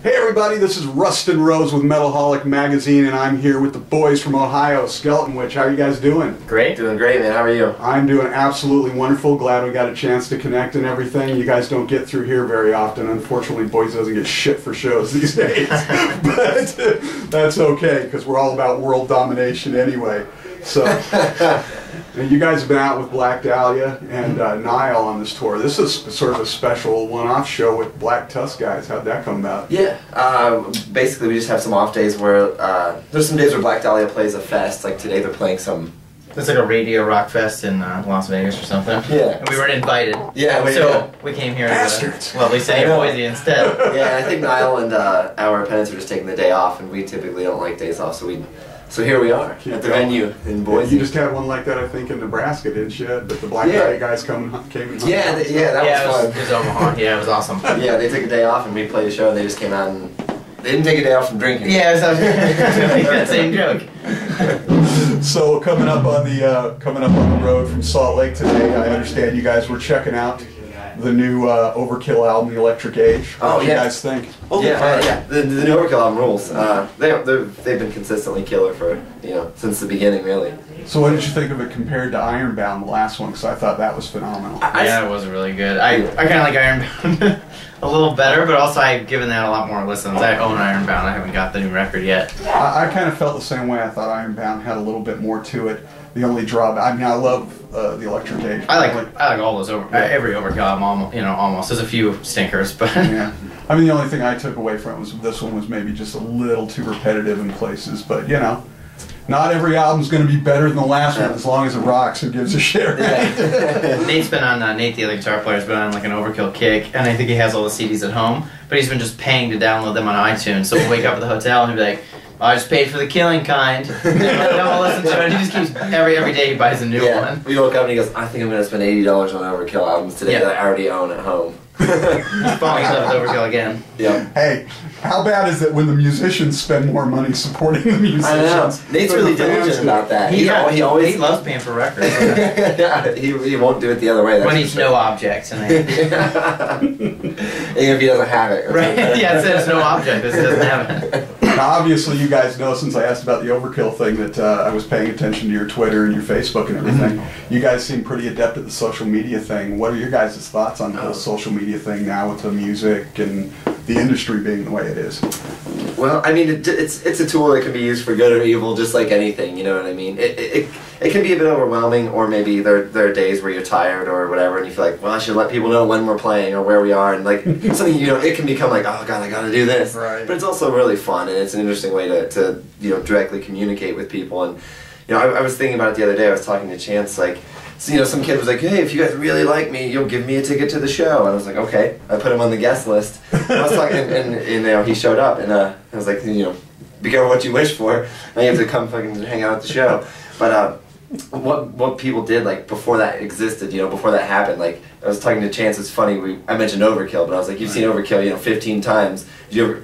Hey everybody, this is Rustin Rose with Metalholic Magazine, and I'm here with the boys from Ohio, Skeletonwitch. How are you guys doing? Great. Doing great, man. How are you? I'm doing absolutely wonderful. Glad we got a chance to connect and everything. You guys don't get through here very often. Unfortunately, Boise doesn't get shit for shows these days. But that's okay, because we're all about world domination anyway. So, you guys have been out with Black Dahlia and Nile on this tour. This is sort of a special one-off show with Black Tusk guys. How'd that come about? Yeah, basically we just have some off days where, there's some days where Black Dahlia plays a fest, like today they're playing some... It's like a radio rock fest in Las Vegas or something. Yeah. And we weren't invited. Yeah, so we came here Bastards. to lovely city of Boise instead. Yeah, I think Nile and our opponents are just taking the day off, and we typically don't like days off, so here we are at the venue in Boise. You just had one like that, I think, in Nebraska, didn't you? But the Black Dahlia guys came and hung out. Yeah, that was fun. It was Omaha. Yeah, it was awesome. Yeah, they took a day off and we played a show, and they just came out and they didn't take a day off from drinking. Yeah, it was that same joke. So coming up on the road from Salt Lake today, I understand you guys were checking out the new Overkill album, The Electric Age. What do you guys think? Yeah, the new Overkill album rules. They've been consistently killer for since the beginning, really. So what did you think of it compared to Ironbound, the last one? Because I thought that was phenomenal. Yeah, it was really good. I kind of like Ironbound a little better, but also I've given that a lot more listens. I own Ironbound. I haven't got the new record yet. I kind of felt the same way. I thought Ironbound had a little bit more to it. The only drawback, I mean, I love the Electric Age. I like all those every Overkill album, almost. There's a few stinkers, but yeah. I mean, the only thing I took away from it was this one was maybe just a little too repetitive in places, but not every album's going to be better than the last one as long as it rocks. Who gives a shit, right? Yeah. Nate's been on, Nate, the other guitar player, has been on like an Overkill kick, and I think he has all the CDs at home, but he's been just paying to download them on iTunes. So we'll wake up at the hotel and he'll be like, I just paid for the Killing Kind. Then we'll listen to it. He just keeps every day he buys a new one. We woke up and he goes, I think I'm going to spend $80 on Overkill albums today that I already own at home. He's falling in love with Overkill again. Yeah. Hey, how bad is it when the musicians spend more money supporting the musicians? I know. Nate's really diligent about that. He always loves paying for records. Yeah, he won't do it the other way. When he's no object. Even if he doesn't have it. Right? Yeah, it says no object. This doesn't have it. Now, obviously, you guys know, since I asked about the Overkill thing, that I was paying attention to your Twitter and your Facebook and everything. You guys seem pretty adept at the social media thing. What are your guys' thoughts on the whole social media thing now with the music and the industry being the way it is? Well, I mean, it's a tool that can be used for good or evil, just like anything, you know what I mean? It can be a bit overwhelming, or maybe there are days where you're tired or whatever, and you feel like, well, I should let people know when we're playing or where we are, and like, something, it can become like, oh god, I gotta do this. Right. But it's also really fun, and it's an interesting way to directly communicate with people, and, I was thinking about it the other day. I was talking to Chance, like, so, some kid was like, hey, if you guys really like me, you'll give me a ticket to the show. And I was like, okay. I put him on the guest list. And I was talking, and he showed up, and I was like, be careful what you wish for. Now you have to come fucking hang out at the show. But what people did, like, before that existed, before that happened, like, I was talking to Chance. It's funny, I mentioned Overkill, but I was like, you've seen Overkill, 15 times. Did you ever...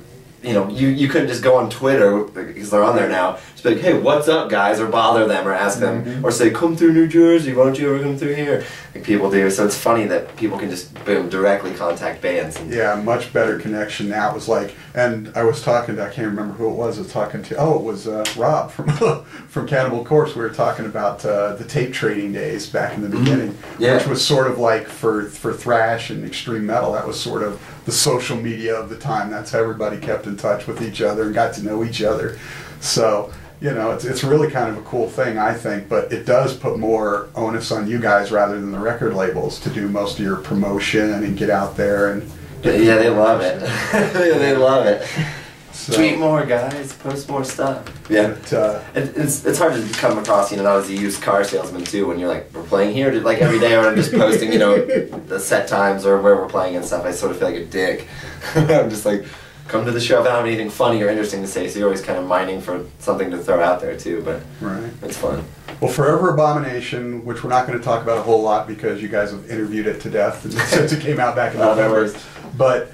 you couldn't just go on Twitter, because they're on there now, just be like, hey, what's up, guys, or bother them, or ask them, or say, come through New Jersey, why don't you ever come through here, like people do. So it's funny that people can just, boom, directly contact bands. Yeah, much better connection now. It was like, and I was talking to, I can't remember who it was I was talking to, it was Rob from Cannibal Corpse. We were talking about the tape trading days back in the beginning, which was sort of like, for thrash and extreme metal, that was sort of the social media of the time. That's how everybody kept in touch with each other and got to know each other. So, it's really kind of a cool thing, I think, but it does put more onus on you guys rather than the record labels to do most of your promotion and get out there and yeah, they love it. They love it. So, tweet more, guys. Post more stuff. Yeah, it's hard to come across, not as a used car salesman too. When you're like, we're playing here, like every day, or I'm just posting, the set times or where we're playing and stuff. I sort of feel like a dick. I'm just like, come to the show if I don't have anything funny or interesting to say. So you're always kind of mining for something to throw out there too. But it's fun. Well, Forever Abomination, which we're not going to talk about a whole lot because you guys have interviewed it to death since it came out back in November, but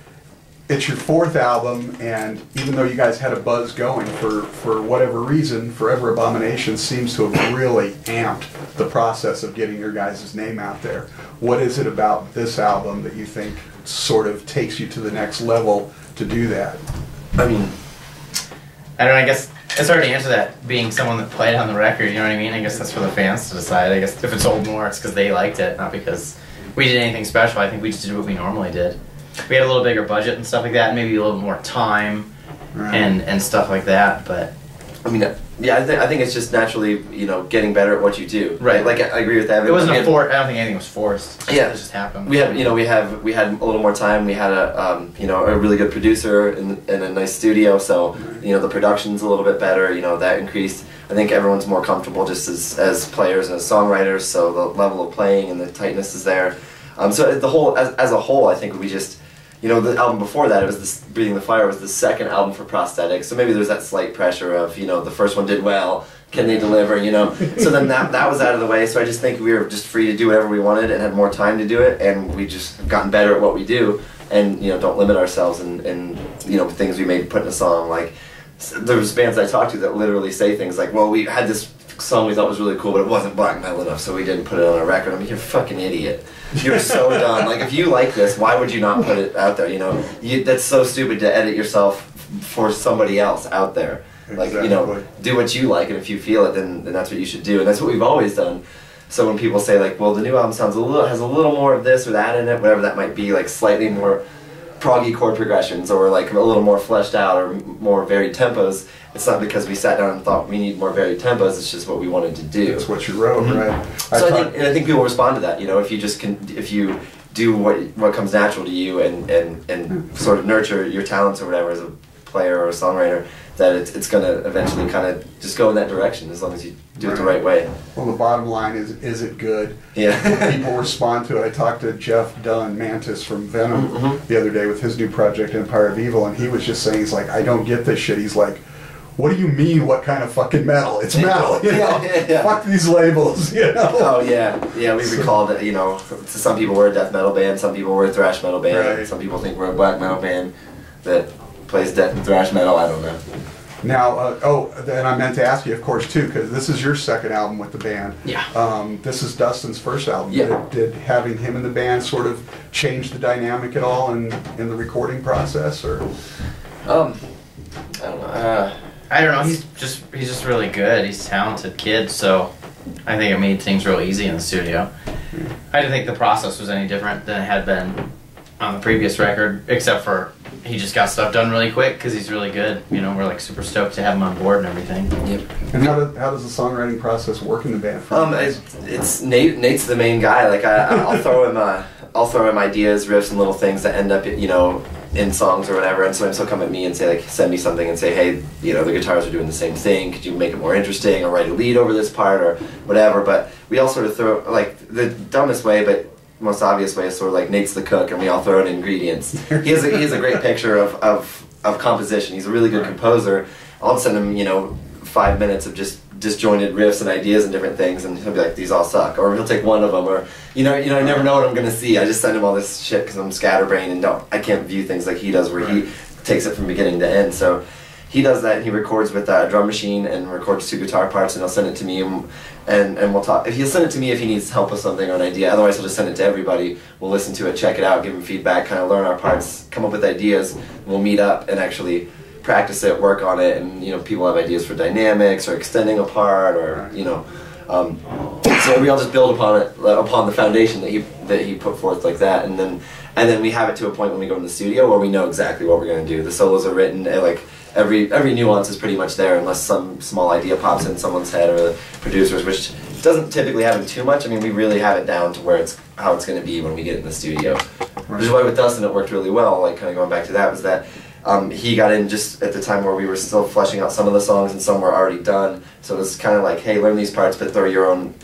it's your fourth album, and even though you guys had a buzz going for whatever reason, Forever Abomination seems to have really amped the process of getting your guys' name out there. What is it about this album that you think sort of takes you to the next level to do that? I mean, I don't know, I guess it's hard to answer that, being someone that played on the record, you know what I mean? I guess that's for the fans to decide. I guess if it's sold more, it's because they liked it, not because we did anything special. I think we just did what we normally did. We had a little bigger budget and stuff like that, and maybe a little more time and stuff like that, but... I mean, yeah, I think it's just naturally, getting better at what you do. Right. Like, I agree with that. It wasn't I don't think anything was forced. It just happened. We had a little more time. We had a really good producer and a nice studio. So, the production's a little bit better. That increased. I think everyone's more comfortable just as players and as songwriters. So the level of playing and the tightness is there. So the whole, as a whole, I think we just. The album before that, it was Breathing the Fire, was the second album for Prosthetics, so maybe there's that slight pressure of, the first one did well, can they deliver, So then that was out of the way, so I just think we were just free to do whatever we wanted and had more time to do it, and we just have gotten better at what we do, and, don't limit ourselves in things we may put in a song. Like, there's bands I talk to that literally say things like, well, we had this song we thought was really cool, but it wasn't black metal enough, so we didn't put it on our record. I mean, you're a fucking idiot. You're so done. Like, if you like this, why would you not put it out there? That's so stupid to edit yourself for somebody else out there. Exactly. Like, do what you like, and if you feel it, then that's what you should do, and that's what we've always done. So when people say like, well, the new album has a little more of this or that in it, whatever that might be, like slightly more proggy chord progressions or like a little more fleshed out or more varied tempos, it's not because we sat down and thought we need more varied tempos, it's just what we wanted to do. That's what you wrote, right? So I think people respond to that, if you do what comes natural to you and sort of nurture your talents or whatever as a player or a songwriter, that it's going to eventually kind of just go in that direction as long as you do it the right way. Well, the bottom line is it good? Yeah. People respond to it. I talked to Jeff Dunn, Mantis from Venom, the other day with his new project, Empire of Evil, and he was just saying, he's like, I don't get this shit. He's like, what do you mean, what kind of fucking metal? It's metal, Yeah. Fuck these labels, Oh, yeah. Yeah, we recall that, to some people we're a death metal band, some people we're a thrash metal band, some people think we're a black metal band that plays death and thrash metal, I don't know. Now, and I meant to ask you, of course, too, because this is your second album with the band. Yeah. This is Dustin's first album. Yeah. Did having him in the band sort of change the dynamic at all in the recording process, or? I don't know. I don't know. He's just really good. He's a talented kid, so I think it made things real easy in the studio. I didn't think the process was any different than it had been on the previous record, except for he just got stuff done really quick because he's really good. We're like super stoked to have him on board and everything. Yep. And how does the songwriting process work in the band? It's Nate. Nate's the main guy. Like I'll throw him ideas, riffs, and little things that end up in songs or whatever. And sometimes he'll come at me and say like, send me something and say, hey, the guitars are doing the same thing. Could you make it more interesting or write a lead over this part or whatever? But we all sort of throw like the dumbest way, but most obvious way is sort of like Nate's the cook and we all throw in ingredients. He has a great picture of composition. He's a really good composer. I'll send him 5 minutes of just disjointed riffs and ideas and different things, and he'll be like, these all suck, or he'll take one of them, or I never know what I'm gonna see. I just send him all this shit because I'm scatterbrained and I can't view things like he does, where he takes it from beginning to end. So he does that, and he records with a drum machine and records 2 guitar parts, and he'll send it to me, and we'll talk. If he'll send it to me if he needs help with something or an idea, otherwise he'll just send it to everybody. We'll listen to it, check it out, give him feedback, kind of learn our parts, come up with ideas. We'll meet up and actually practice it, work on it, and people have ideas for dynamics or extending a part, or so we all just build upon the foundation that he put forth like that, and then we have it to a point when we go in the studio where we know exactly what we're going to do. The solos are written, like every nuance is pretty much there, unless some small idea pops in someone's head or the producers, which doesn't typically happen too much. I mean, we really have it down to where how it's going to be when we get in the studio. Which is why with Dustin it worked really well. Like kind of going back to that was that. He got in just at the time where we were still fleshing out some of the songs and some were already done. So it was kind of like, hey, learn these parts, but throw your own,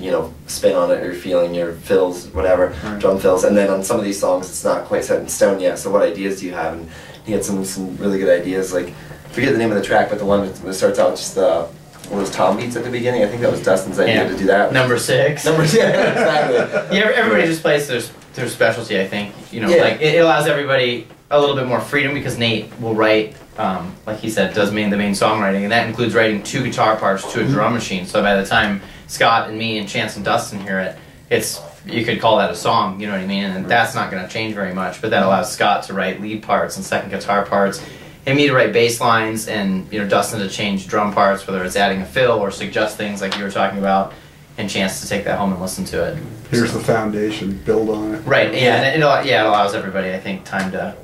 spin on it, your feeling, your fills, whatever, drum fills. And then on some of these songs, it's not quite set in stone yet. So what ideas do you have? And he had some really good ideas. Like, I forget the name of the track, but the one that starts out just one of those tom beats at the beginning. I think that was Dustin's idea to do that. Number 6. Yeah, exactly. Yeah, everybody just plays their specialty. I think like it allows everybody a little bit more freedom because Nate will write, like he said, does the main songwriting, and that includes writing 2 guitar parts to a drum machine. So by the time Scott and me and Chance and Dustin hear it, you could call that a song, you know what I mean? And that's not going to change very much, but that allows Scott to write lead parts and second guitar parts, and me to write bass lines and Dustin to change drum parts, whether it's adding a fill or suggest things like you were talking about, and Chance to take that home and listen to it. Here's the foundation, build on it. Right, yeah, and it allows everybody, I think, time to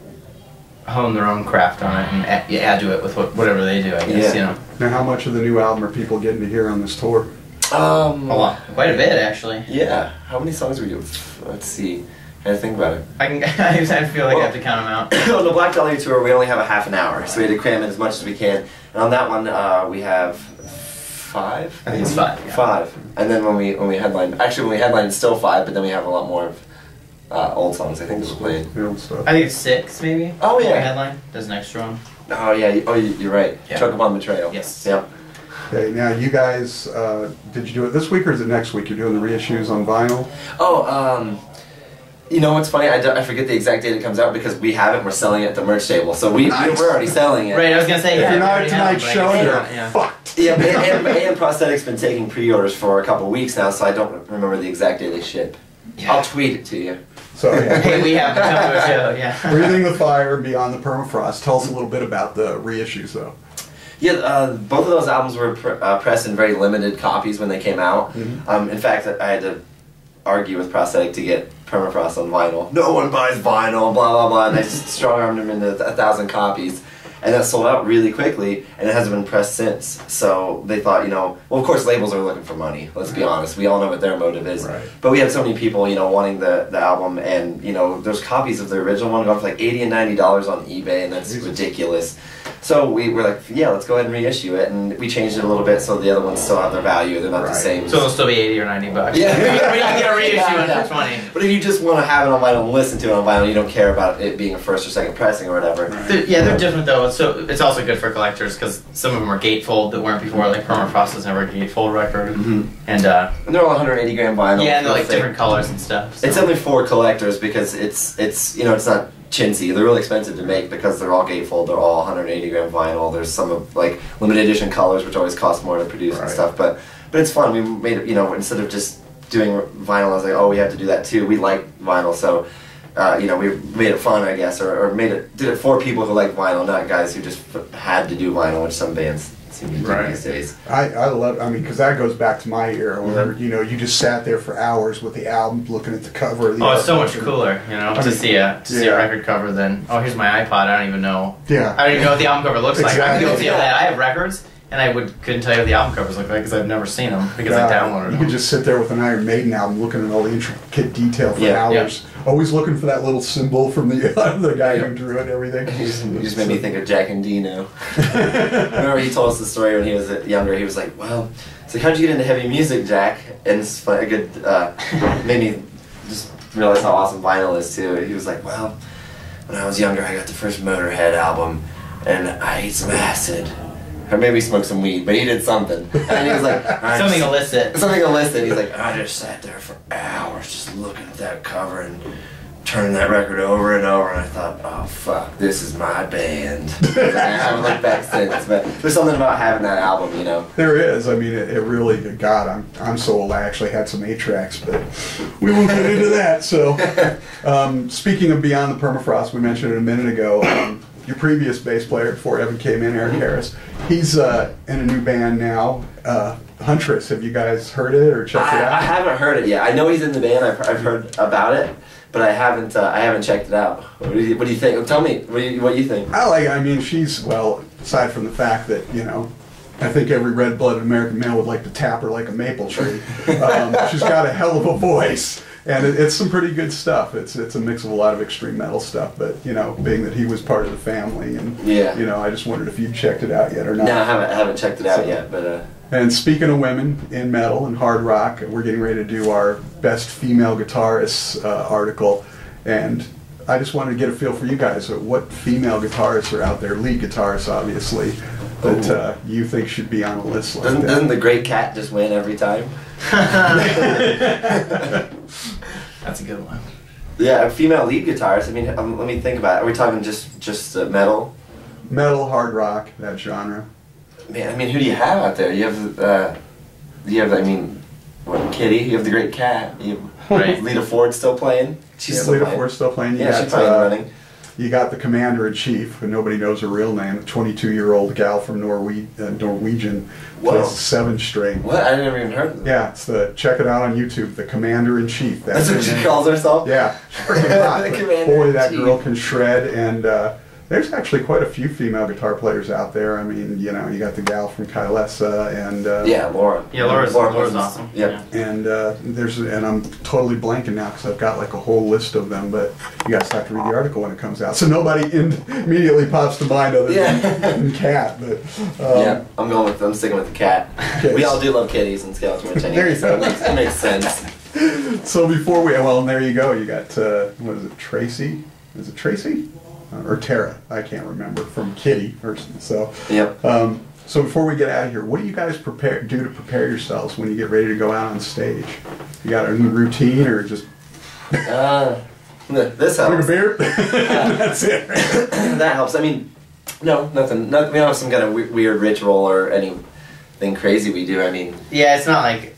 hone their own craft on it and add to it with whatever they do, I guess, Now, how much of the new album are people getting to hear on this tour? A lot, quite a bit, actually. Yeah. How many songs were you? Let's see. I gotta think about it. I feel like I have to count them out. On the Black Dahlia tour, we only have a half an hour, so we had to cram in as much as we can. And on that one, we have 5. I think it's 5. Yeah. 5. And then when we headline, actually when we headline, it's still 5, but then we have a lot more of old songs. I think that we're playing. The old stuff. I think it's 6, maybe. Oh yeah. Headline. There's an extra one. Oh yeah. Oh, you're right. Yeah. Choke Upon Betrayal. Yes. Yep. Okay, now you guys, did you do it this week or is it next week? You're doing the reissues on vinyl? Oh, you know what's funny? I forget the exact date it comes out because we have it. We're selling it at the merch table, so we're already selling it. Right, I was gonna say. If you're not at we already tonight's have show, it, you're fucked. Yeah, and Prosthetic's been taking pre-orders for a couple of weeks now, so I don't remember the exact day they ship. Yeah. I'll tweet it to you. So, yeah. Hey, we have to come to a show, yeah. Breathing the Fire and Beyond the Permafrost. Tell us a little bit about the reissues, though. Yeah, both of those albums were pressed in very limited copies when they came out. Mm-hmm. In fact, I had to argue with Prosthetic to get Permafrost on vinyl. No one buys vinyl, blah blah blah, and I just strong-armed them into 1,000 copies. And that sold out really quickly, and it hasn't been pressed since. So they thought, well, of course labels are looking for money, let's be honest. We all know what their motive is. Right. But we had so many people, wanting the album, and, there's copies of the original one going for like $80 and $90 on eBay, and that's ridiculous. So we were like, yeah, let's go ahead and reissue it, and we changed it a little bit so the other ones still have their value. They're not the same. So it'll still be $80 or $90. Yeah. We can get a reissue for 20. But if you just want to have it on vinyl and listen to it on vinyl, you don't care about it being a first or second pressing or whatever. Right. They're different though. So it's also good for collectors because some of them are gatefold that weren't before. Like Permafrost was never a gatefold record, and they're all 180 gram vinyl. yeah, and they're like different colors and stuff. So. It's only for collectors because it's it's not chintzy. They're really expensive to make because they're all gatefold. They're all 180 gram vinyl. There's some of like limited edition colors which always cost more to produce and stuff. But it's fun. We made it. Instead of just doing vinyl, I was like, oh, we have to do that too. We like vinyl, so. We made it fun, I guess, or did it for people who like vinyl, not guys who just had to do vinyl, which some bands seem to do these days. I love, because that goes back to my era where, you just sat there for hours with the album looking at the cover. Of the it's so much cooler, to see a record cover than, oh, here's my iPod, I don't even know. Yeah. I don't even know what the album cover looks like. I'm Exactly. guilty of that. I have records. And I couldn't tell you what the album covers look like because I've never seen them because I downloaded You them. could just sit there with an Iron Maiden album looking at all the intricate detail for hours. Always looking for that little symbol from the guy who drew it and everything. You just made me think of Jack and Dino. Remember he told us the story when he was younger. He was like, well, so how'd you get into heavy music, Jack? And it's a good, made me just realize how awesome vinyl is too. He was like, well, when I was younger I got the first Motorhead album and I ate some acid. Or maybe he smoked some weed, but he did something. And he was like... Something illicit. Something illicit. He's like, I just sat there for hours just looking at that cover and turning that record over and over, and I thought, oh, fuck, this is my band. I haven't looked back since, but there's something about having that album, There is. I mean, it really, God, I'm so old. I actually had some 8 tracks, but we won't get into that. So, speaking of Beyond the Permafrost, we mentioned it a minute ago, your previous bass player before Evan came in, Eric Harris, he's in a new band now, Huntress. Have you guys heard it or checked it out? I haven't heard it yet. I know he's in the band. I've heard about it, but I haven't checked it out. What do you think? Tell me. What do you think? I like it. I mean, she's, well, aside from the fact that, I think every red-blooded American male would like to tap her like a maple tree. She's got a hell of a voice. And it's some pretty good stuff. It's a mix of a lot of extreme metal stuff, but being that he was part of the family, and I just wondered if you'd checked it out yet or not. No, I haven't checked it out yet, but. And speaking of women in metal and hard rock, we're getting ready to do our best female guitarists article, and I just wanted to get a feel for you guys. What female guitarists are out there? Lead guitarists, obviously, that you think should be on a list like that. Doesn't the Great Cat just win every time? That's a good one. Yeah, a female lead guitarist. I mean, let me think about it. Are we talking just metal? Metal, hard rock, that genre. Man, I mean, who do you have out there? You have, I mean, Kitty. You have the Great Cat. You have Lita Ford still playing. She's still Lita playing. Ford's still playing. Yeah, she's playing running. you got the commander-in-chief, who nobody knows her real name, a 22-year-old gal from Norwegian, plays 7 string. What? I never even heard of that. Yeah, check it out on YouTube, the commander-in-chief. That's what she calls herself? Yeah. She's freaking hot. The But commander-in-chief. boy, that girl can shred, and there's actually quite a few female guitar players out there. I mean, you know, you got the gal from Kylesa, and yeah, Laura. Yeah, Laura's awesome. Yep. and and I'm totally blanking now because I've got like a whole list of them, but you guys have to read the article when it comes out. So nobody immediately pops to mind other than Cat. But yeah, I'm sticking with the cat. Okay. We all do love kitties and Skeletonwitch anyway. There you so go. it makes sense. So before and there you go. You got what is it, Tracy? Is it Tracy? Or Tara, I can't remember, from Kitty. So so before we get out of here, what do you guys do to prepare yourselves when you get ready to go out on stage? You got a new routine, or just this helps. drink a beer? That's it. That helps. I mean, no, nothing. We don't have some kind of weird ritual or anything crazy we do. I mean, yeah, it's not like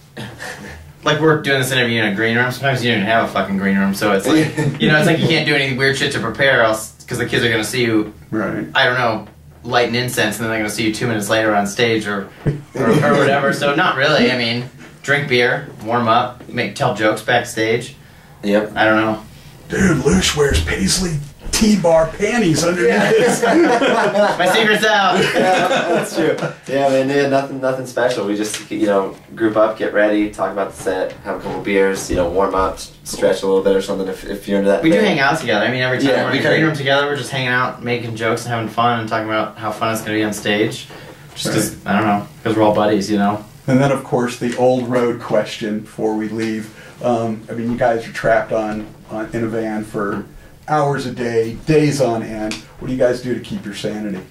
we're doing this interview in a green room. Sometimes you don't even have a fucking green room, so it's like it's like you can't do any weird shit to prepare, else because the kids are gonna see you. Right. I don't know, lighting incense, and then they're gonna see you 2 minutes later on stage or whatever. So not really. I mean, drink beer, warm up, tell jokes backstage. Yep. I don't know. Dude, Lush wears paisley T-bar panties underneath his. My secret's out. Yeah, that's true. Yeah, man, nothing special. We just group up, get ready, talk about the set, have a couple beers, warm up, stretch a little bit or something if you're into that. We do hang out together. I mean, every time we're in a green room together, we're just hanging out, making jokes and having fun and talking about how fun it's going to be on stage. Just because, I don't know, because we're all buddies, And then, of course, the old road question before we leave. I mean, you guys are trapped in a van for hours a day, days on end. What do you guys do to keep your sanity?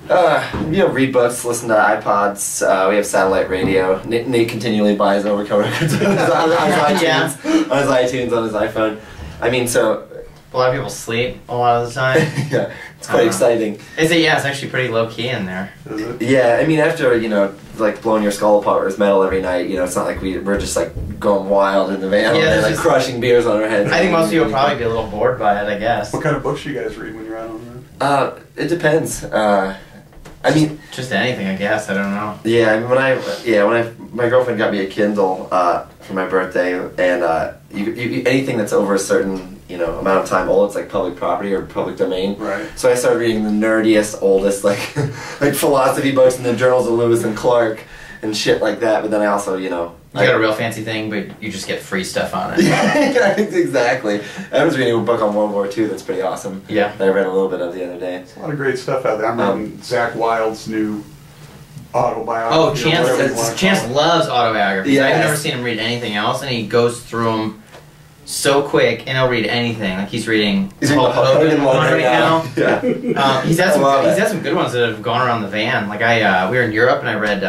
Read books, listen to iPods. We have satellite radio. Nate continually buys Overkill records on his iTunes, on his iPhone. I mean, so a lot of people sleep a lot of the time. yeah, it's quite exciting. It's actually pretty low key in there. Is it? Yeah, I mean, after like blowing your skull apart with metal every night, it's not like we're just like going wild in the van, like crushing beers on our heads. I think most people will probably be a little bored by it. I guess. What kind of books do you guys read when you're out on the road? It depends. I mean, just anything, I guess. I don't know. Yeah, I mean, my girlfriend got me a Kindle for my birthday, and you anything that's over a certain amount of time old, it's like public property or public domain. Right. So I started reading the nerdiest, oldest like philosophy books and the journals of Lewis and Clark and shit like that. But then I also You got a real fancy thing, but you just get free stuff on it. Yeah, exactly. I was reading a book on World War II that's pretty awesome. Yeah. That I read a little bit of the other day. There's a lot of great stuff out there. I'm reading Zach Wilde's new autobiography. Oh, Chance loves autobiographies. Yes. I've never seen him read anything else, and he goes through them so quick, and he'll read anything. Like he's reading Hulk Hogan one right now. Yeah. He's had some good ones that have gone around the van. Like we were in Europe, and I read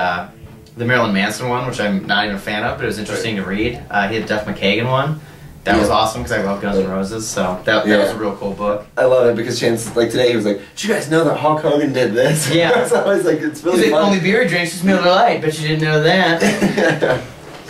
the Marilyn Manson one, which I'm not even a fan of, but it was interesting to read. He had Duff McKagan one. That was awesome because I love Guns N' Roses, so that was a real cool book. I love it because Chance, like today, he was like, "Did you guys know that Hulk Hogan did this?" Yeah. So I was like, "It's really He's fun." like, only beer he drinks is Miller Lite, but you didn't know that.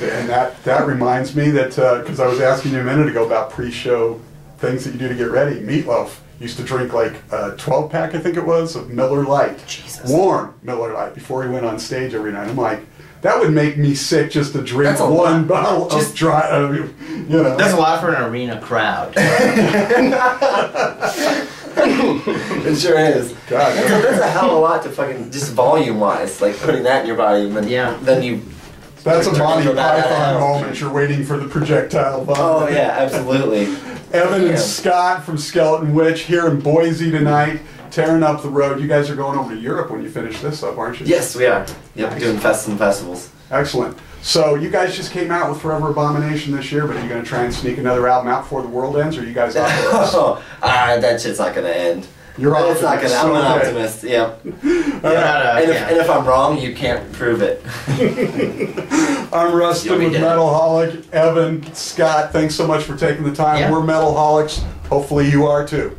And that reminds me that, because I was asking you a minute ago about pre-show things that you do to get ready. Meatloaf used to drink like a 12-pack, I think it was, of Miller Lite. Jesus. Warm Miller Lite before he went on stage every night. I'm like, that would make me sick just to drink That's a one lot. bottle of dry, That's a lot for an arena crowd. It sure is. God, That's a hell of a lot to fucking, just volume-wise, like putting that in your body, and then you... that's a Monty Turn that Python out. moment. You're waiting for the projectile vomit. Oh, yeah, absolutely. Evan Yeah. and Scott from Skeletonwitch here in Boise tonight, tearing up the road. You guys are going over to Europe when you finish this up, aren't you? Yes, we are. Yep, Nice. doing fests and festivals. Excellent. So you guys just came out with Forever Abomination this year, but are you going to try and sneak another album out before the world ends, or are you guys off the list? That shit's not gonna end. You're It's not gonna. I'm an okay. optimist. Yeah. Not, And if I'm wrong, you can't prove it. I'm Rustin You'll be with dead. Metalholic. Evan, Scott, thanks so much for taking the time. Yeah. We're Metalholics. Hopefully you are too.